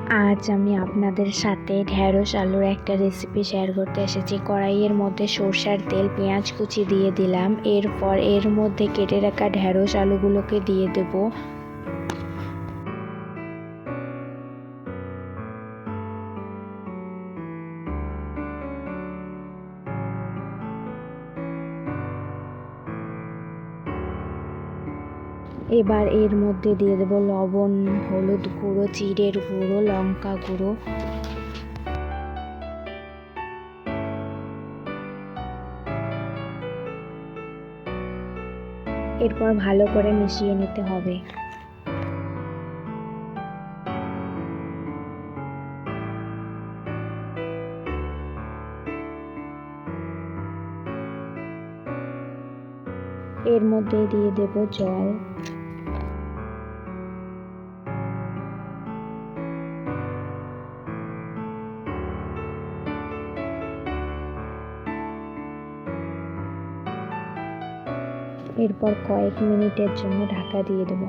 আজ আমি আপনাদের সাথে ঢেঁড়স আলুর একটা রেসিপি শেয়ার করতে এসেছি। কড়াইয়ের মধ্যে সরষের তেল, পেঁয়াজ কুচি দিয়ে দিলাম। এরপর এর মধ্যে কেটে রাখা ঢেঁড়স আলুগুলোকে দিয়ে দেব। এবার এর মধ্যে দিয়ে দেব লবণ, হলুদ গুঁড়ো, জিরের গুঁড়ো, লঙ্কা গুঁড়ো। এরপর ভালো করে মিশিয়ে নিতে হবে। এর মধ্যে দিয়ে দেব জল। এরপর কয়েক মিনিটের জন্য ঢাকা দিয়ে দেব।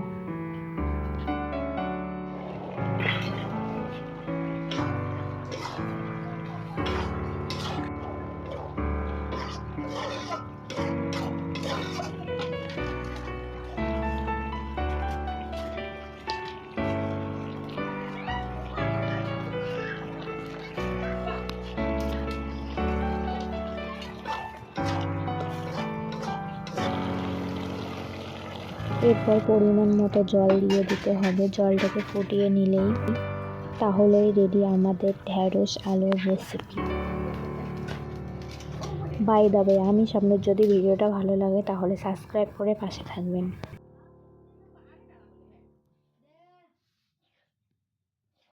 এরপর পরিমাণ মতো জল দিয়ে দিতে হবে। জলটাকে ফুটিয়ে নিলেই তাহলেই রেডি আমাদের ঢেঁড়স আলুর রেসিপি। বাই দ্য ওয়ে, আমি সামনের যদি ভিডিওটা ভালো লাগে তাহলে সাবস্ক্রাইব করে পাশে থাকবেন।